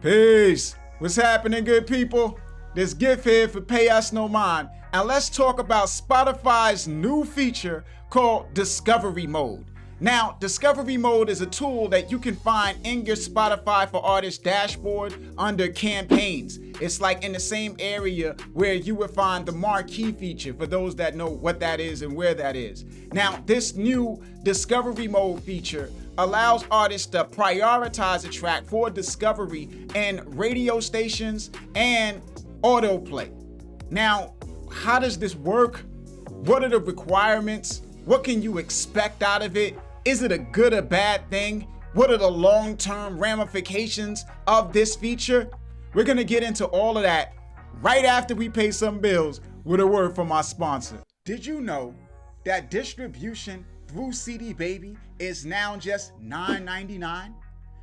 Peace. What's happening, good people? This gift here for Payusnomind, and let's talk about Spotify's new feature called Discovery Mode. Now, Discovery Mode is a tool that you can find in your Spotify for Artists dashboard under campaigns. It's like in the same area where you would find the marquee feature for those that know what that is and where that is. Now, this new Discovery Mode feature allows artists to prioritize a track for discovery in radio stations and autoplay. Now, how does this work? What are the requirements? What can you expect out of it? Is it a good or bad thing? What are the long-term ramifications of this feature? We're gonna get into all of that right after we pay some bills with a word from our sponsor. Did you know that distribution through CD Baby is now just $9.99?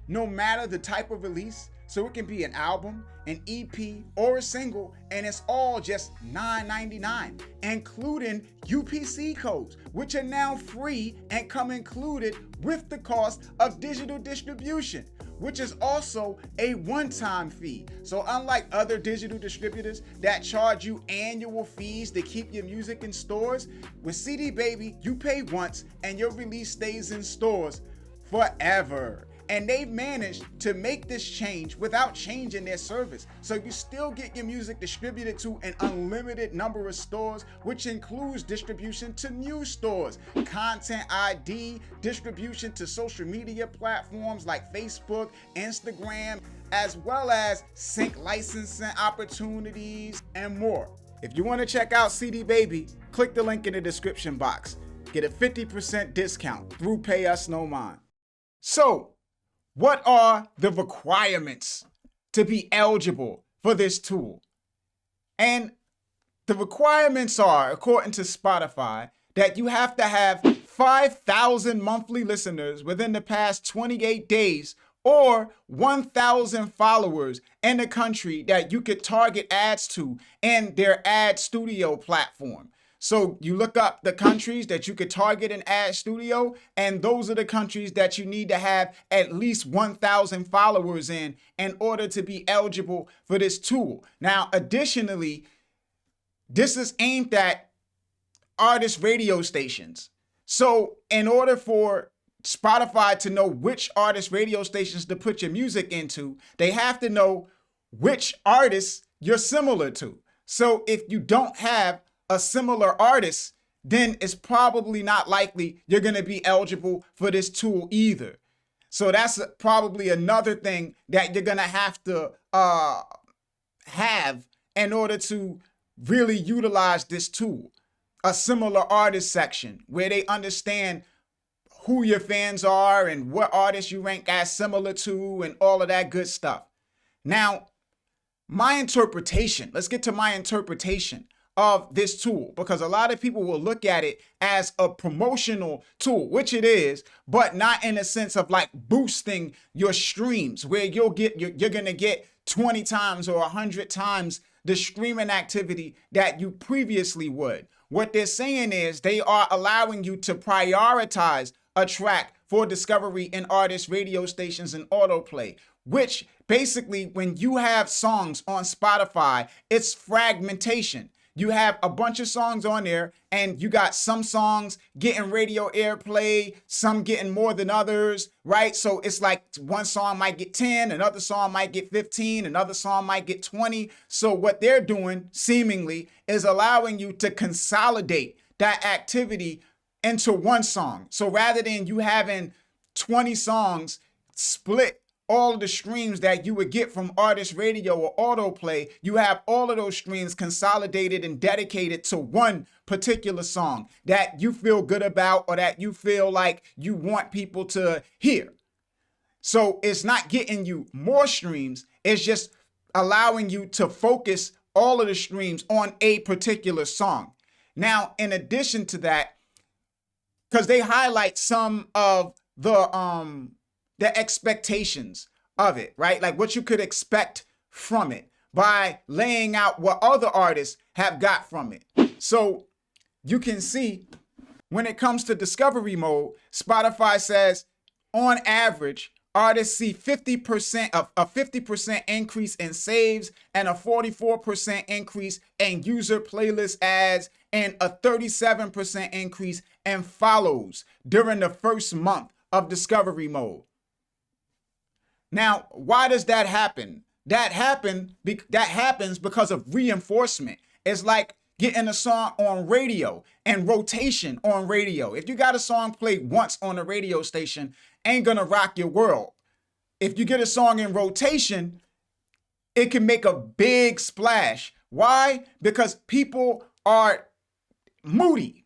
No matter the type of release, so it can be an album, an EP, or a single, and it's all just $9.99, including UPC codes, which are now free and come included with the cost of digital distribution, which is also a one-time fee. So unlike other digital distributors that charge you annual fees to keep your music in stores, with CD Baby, you pay once and your release stays in stores forever. And they've managed to make this change without changing their service. So you still get your music distributed to an unlimited number of stores, which includes distribution to new stores, content ID, distribution to social media platforms like Facebook, Instagram, as well as sync licensing opportunities and more. If you want to check out CD Baby, click the link in the description box. Get a 50% discount through Payusnomind. So, what are the requirements to be eligible for this tool? And the requirements are, according to Spotify, that you have to have 5,000 monthly listeners within the past 28 days or 1,000 followers in the country that you could target ads to in their ad studio platform. So you look up the countries that you could target an ad studio, and those are the countries that you need to have at least 1,000 followers in order to be eligible for this tool. Now, additionally, this is aimed at artist radio stations. So in order for Spotify to know which artist radio stations to put your music into, they have to know which artists you're similar to. So if you don't have a similar artist, then it's probably not likely you're going to be eligible for this tool either. So that's probably another thing that you're going to have in order to really utilize this tool. A similar artist section where they understand who your fans are and what artists you rank as similar to and all of that good stuff. Now, my interpretation, let's get to my interpretation of this tool, because a lot of people will look at it as a promotional tool, which it is, but not in a sense of like boosting your streams where you're gonna get 20 times or 100 times the streaming activity that you previously would. What they're saying is they are allowing you to prioritize a track for discovery in artist radio stations and autoplay, which basically when you have songs on Spotify, it's fragmentation. You have a bunch of songs on there and you got some songs getting radio airplay, some getting more than others, right? So it's like one song might get 10, another song might get 15, another song might get 20. So what they're doing seemingly is allowing you to consolidate that activity into one song. So rather than you having 20 songs split all of the streams that you would get from artist radio or autoplay, you have all of those streams consolidated and dedicated to one particular song that you feel good about or that you feel like you want people to hear. So it's not getting you more streams, it's just allowing you to focus all of the streams on a particular song. Now, in addition to that, because they highlight some of the expectations of it, right? Like what you could expect from it by laying out what other artists have got from it. So you can see when it comes to discovery mode, Spotify says on average, artists see 50% of a 50% increase in saves and a 44% increase in user playlist ads and a 37% increase in follows during the first month of discovery mode. Now, why does that happen? That happens because of reinforcement. It's like getting a song on radio and rotation on radio. If you got a song played once on a radio station, ain't gonna rock your world. If you get a song in rotation, it can make a big splash. Why? Because people are moody,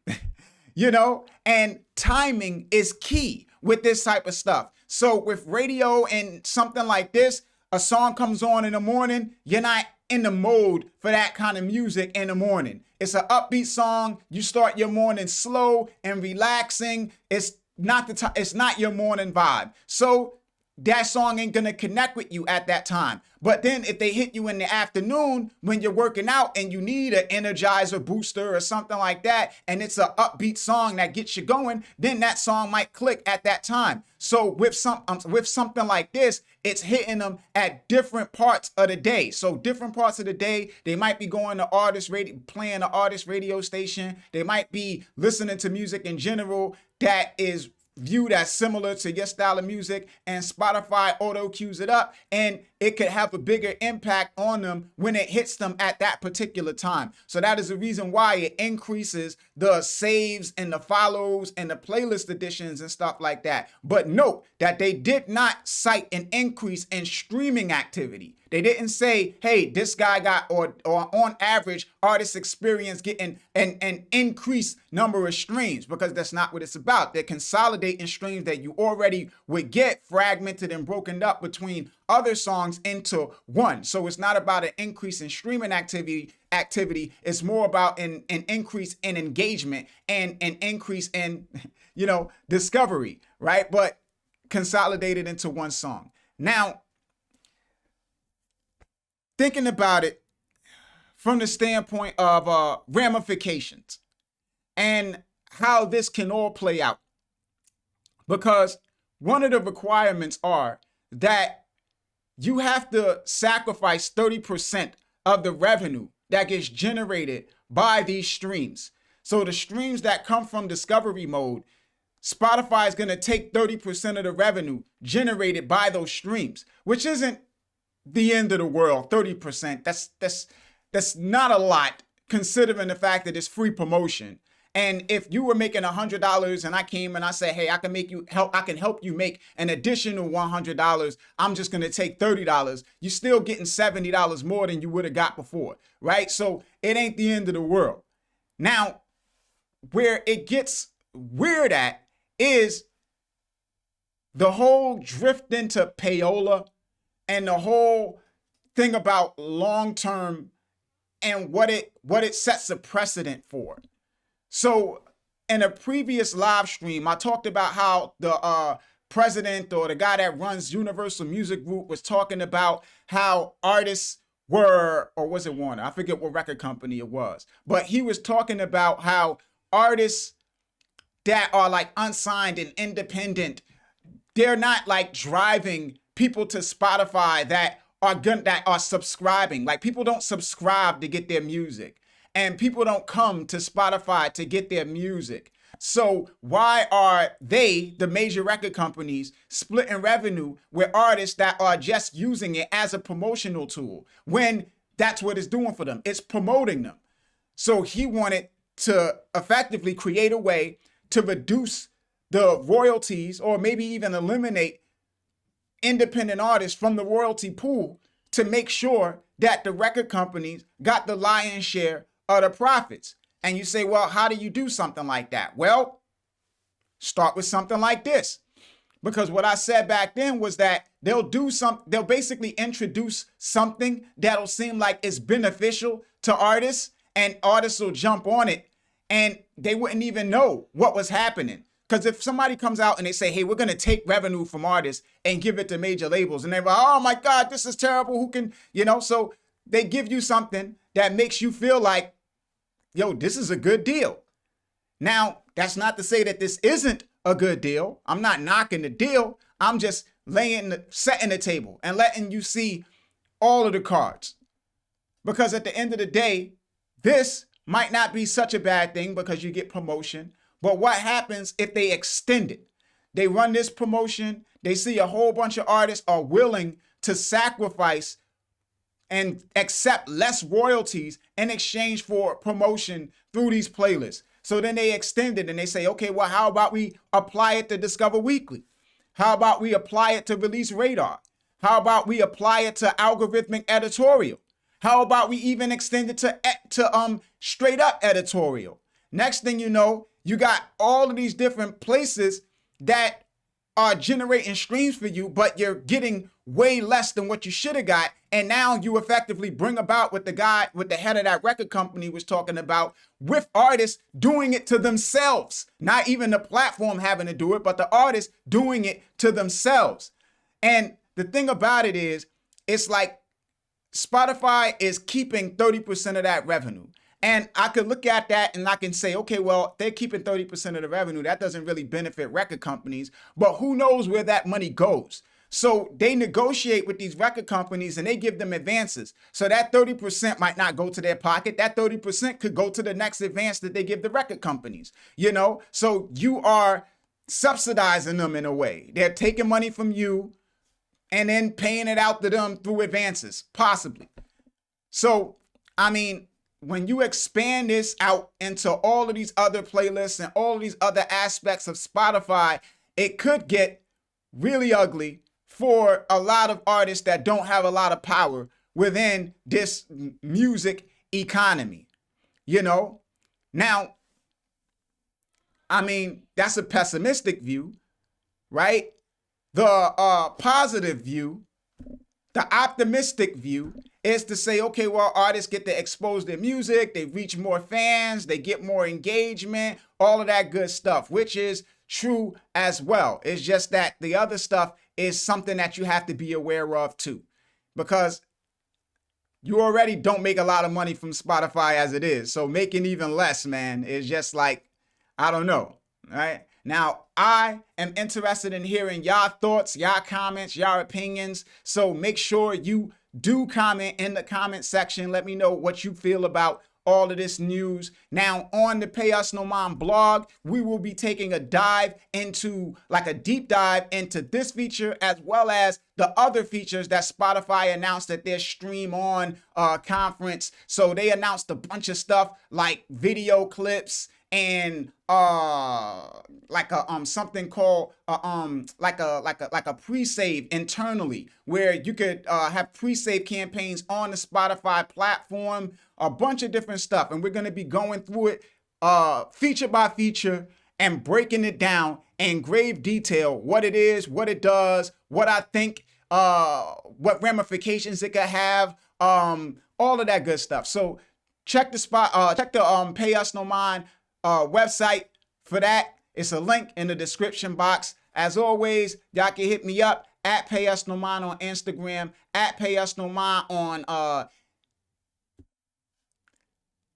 and timing is key with this type of stuff. So with radio and something like this, a song comes on in the morning, you're not in the mode for that kind of music in the morning. It's an upbeat song. You start your morning slow and relaxing. It's not your morning vibe. So that song ain't gonna connect with you at that time. But then if they hit you in the afternoon when you're working out and you need an energizer booster or something like that, and it's an upbeat song that gets you going, then that song might click at that time. So with something like this, it's hitting them at different parts of the day. So different parts of the day, they might be going to playing an artist radio station. They might be listening to music in general that is viewed as similar to your style of music, and Spotify auto cues it up, and it could have a bigger impact on them when it hits them at that particular time. So that is the reason why it increases the saves and the follows and the playlist additions and stuff like that. But note that they did not cite an increase in streaming activity. They didn't say, hey, this guy got, or on average, artists experience getting an increased number of streams, because that's not what it's about. They're consolidating streams that you already would get fragmented and broken up between other songs into one. So it's not about an increase in streaming activity. It's more about an increase in engagement and an increase in, discovery, right? But consolidated into one song. Now, thinking about it from the standpoint of ramifications and how this can all play out, because one of the requirements are that you have to sacrifice 30% of the revenue that gets generated by these streams. So the streams that come from discovery mode, Spotify is going to take 30% of the revenue generated by those streams, which isn't the end of the world. 30%, that's not a lot considering the fact that it's free promotion. And if you were making $100 and I came and I said, hey, I can help you make an additional $100, I'm just going to take $30, you're still getting $70 more than you would have got before, right? So it ain't the end of the world. Now, where it gets weird at is the whole drift into payola and the whole thing about long-term and what it sets a precedent for. So in a previous live stream, I talked about how the president or the guy that runs Universal Music Group was talking about how artists were, or was it Warner? I forget what record company it was, but he was talking about how artists that are like unsigned and independent, they're not like driving people to Spotify that are subscribing. Like, people don't subscribe to get their music, and people don't come to Spotify to get their music. So why are they, the major record companies, splitting revenue with artists that are just using it as a promotional tool when that's what it's doing for them? It's promoting them. So he wanted to effectively create a way to reduce the royalties, or maybe even eliminate independent artists from the royalty pool, to make sure that the record companies got the lion's share of the profits. And you say, well, how do you do something like that? Well, start with something like this. Because what I said back then was that they'll basically introduce something that'll seem like it's beneficial to artists, and artists will jump on it and they wouldn't even know what was happening. Because if somebody comes out and they say, hey, we're going to take revenue from artists and give it to major labels, and they're like, oh my God, this is terrible. Who can, so they give you something that makes you feel like, yo, this is a good deal. Now, that's not to say that this isn't a good deal. I'm not knocking the deal. I'm just setting the table and letting you see all of the cards. Because at the end of the day, this might not be such a bad thing because you get promotion. But what happens if they extend it? They run this promotion, they see a whole bunch of artists are willing to sacrifice and accept less royalties in exchange for promotion through these playlists. So then they extend it and they say, okay, well, how about we apply it to Discover Weekly? How about we apply it to Release Radar? How about we apply it to algorithmic editorial? How about we even extend it to straight up editorial? Next thing you know, you got all of these different places that are generating streams for you, but you're getting way less than what you should have got. And now you effectively bring about what the head of that record company was talking about, with artists doing it to themselves. Not even the platform having to do it, but the artists doing it to themselves. And the thing about it is, it's like Spotify is keeping 30% of that revenue. And I could look at that and I can say, okay, well, they're keeping 30% of the revenue. That doesn't really benefit record companies, but who knows where that money goes? So they negotiate with these record companies and they give them advances. So that 30% might not go to their pocket. That 30% could go to the next advance that they give the record companies, you know? So you are subsidizing them in a way. They're taking money from you and then paying it out to them through advances, possibly. So, I mean, when you expand this out into all of these other playlists and all of these other aspects of Spotify, it could get really ugly for a lot of artists that don't have a lot of power within this music economy, you know? Now, I mean, that's a pessimistic view, right? The positive view, the optimistic view is to say, okay, well, artists get to expose their music, they reach more fans, they get more engagement, all of that good stuff, which is true as well. It's just that the other stuff is something that you have to be aware of too, because you already don't make a lot of money from Spotify as it is. So making even less, man, is just like, I don't know, right? Now, I am interested in hearing y'all thoughts, y'all comments, y'all opinions. So make sure you do comment in the comment section. Let me know what you feel about all of this news. Now, on the Pay Us No Mind blog, we will be taking a dive into, like a deep dive into this feature, as well as the other features that Spotify announced at their Stream On conference. So they announced a bunch of stuff like video clips and like a something called like a pre-save internally, where you could have pre-save campaigns on the Spotify platform, a bunch of different stuff. And we're going to be going through it feature by feature and breaking it down in grave detail, what it is, what it does, what I think, what ramifications it could have, all of that good stuff. So check the Pay Us No Mind website for that. It's a link in the description box. As always, y'all can hit me up at Payusnomind on Instagram, at Payusnomind on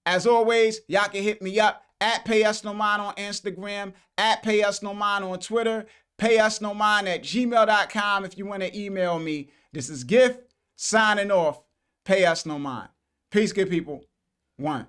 as always, y'all can hit me up at Payusnomind on Instagram, at Payusnomind on Twitter, payusnomind@gmail.com if you want to email me. This is Gift signing off. Pay Us No Mind. Peace, good people. One.